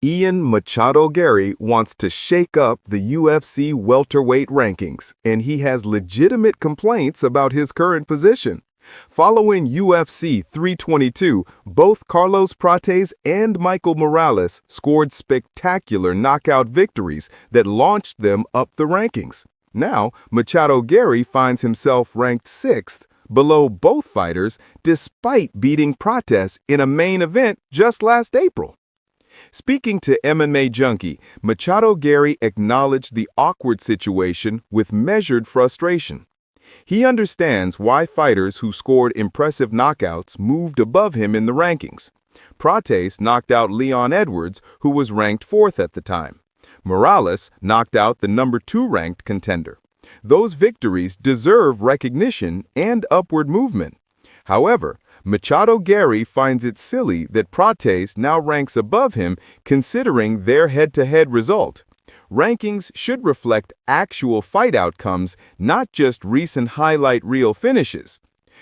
Machado Garry wants to shake up the UFC welterweight rankings, and he has legitimate complaints about his current position. Following UFC 322, both Carlos Prates and Michael Morales scored spectacular knockout victories that launched them up the rankings. Now, Machado Garry finds himself ranked 6th, below both fighters, despite beating Prates in a main event just last April. Speaking to MMA Junkie, Machado Garry acknowledged the awkward situation with measured frustration. He understands why fighters who scored impressive knockouts moved above him in the rankings. Prates knocked out Leon Edwards, who was ranked 4th at the time. Morales knocked out the number 2 ranked contender. Those victories deserve recognition and upward movement. However, Machado Garry finds it silly that Prates now ranks above him considering their head-to-head result. Rankings should reflect actual fight outcomes, not just recent highlight reel finishes.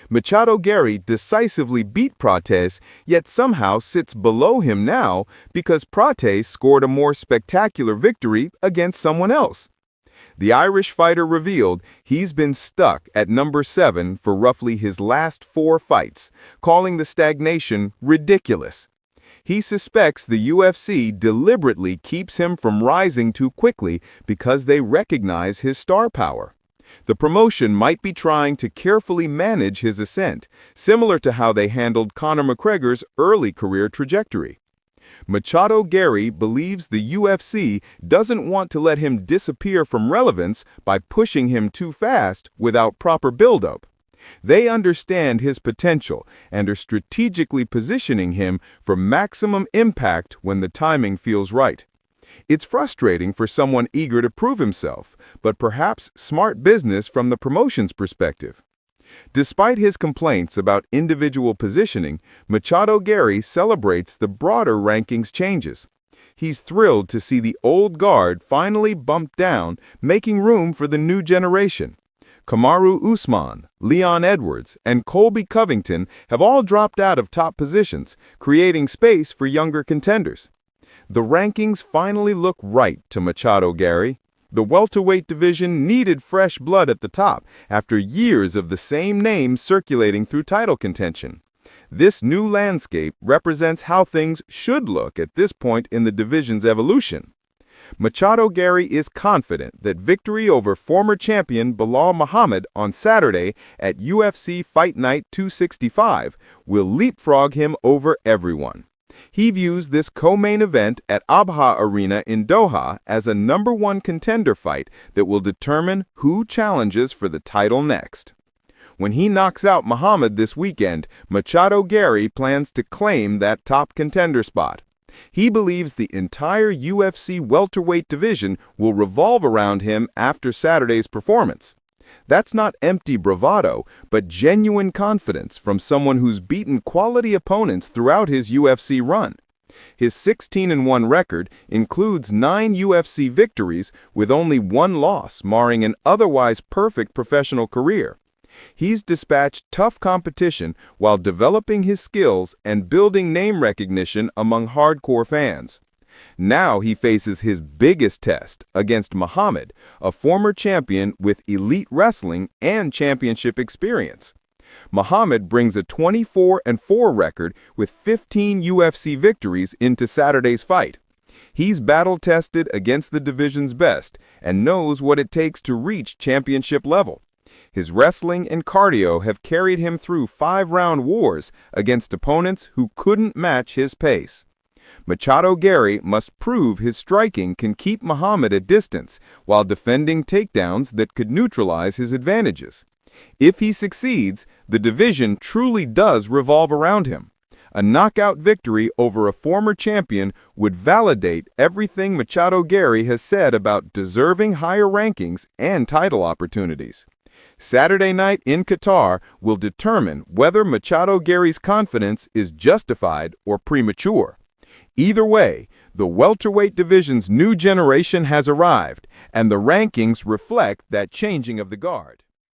Machado Garry decisively beat Prates, yet somehow sits below him now because Prates scored a more spectacular victory against someone else. The Irish fighter revealed he's been stuck at number 7 for roughly his last 4 fights, calling the stagnation ridiculous. He suspects the UFC deliberately keeps him from rising too quickly because they recognize his star power. The promotion might be trying to carefully manage his ascent, similar to how they handled Conor McGregor's early career trajectory. Machado Garry believes the UFC doesn't want to let him disappear from relevance by pushing him too fast without proper buildup. They understand his potential and are strategically positioning him for maximum impact when the timing feels right. It's frustrating for someone eager to prove himself, but perhaps smart business from the promotion's perspective. Despite his complaints about individual positioning, Machado Garry celebrates the broader rankings changes. He's thrilled to see the old guard finally bumped down, making room for the new generation. Kamaru Usman, Leon Edwards, and Colby Covington have all dropped out of top positions, creating space for younger contenders. The rankings finally look right to Machado Garry. The welterweight division needed fresh blood at the top after years of the same name circulating through title contention. This new landscape represents how things should look at this point in the division's evolution. Machado Garry is confident that victory over former champion Belal Muhammad on Saturday at UFC Fight Night 265 will leapfrog him over everyone. He views this co-main event at Abha Arena in Doha as a number 1 contender fight that will determine who challenges for the title next. When he knocks out Muhammad this weekend, Machado Garry plans to claim that top contender spot. He believes the entire UFC welterweight division will revolve around him after Saturday's performance. That's not empty bravado, but genuine confidence from someone who's beaten quality opponents throughout his UFC run. His 16-1 record includes 9 UFC victories with only 1 loss, marring an otherwise perfect professional career. He's dispatched tough competition while developing his skills and building name recognition among hardcore fans. Now he faces his biggest test against Muhammad, a former champion with elite wrestling and championship experience. Muhammad brings a 24-4 record with 15 UFC victories into Saturday's fight. He's battle-tested against the division's best and knows what it takes to reach championship level. His wrestling and cardio have carried him through 5-round wars against opponents who couldn't match his pace. Machado Garry must prove his striking can keep Muhammad at distance while defending takedowns that could neutralize his advantages. If he succeeds, the division truly does revolve around him. A knockout victory over a former champion would validate everything Machado Garry has said about deserving higher rankings and title opportunities. Saturday night in Qatar will determine whether Machado Garry's confidence is justified or premature. Either way, the welterweight division's new generation has arrived, and the rankings reflect that changing of the guard.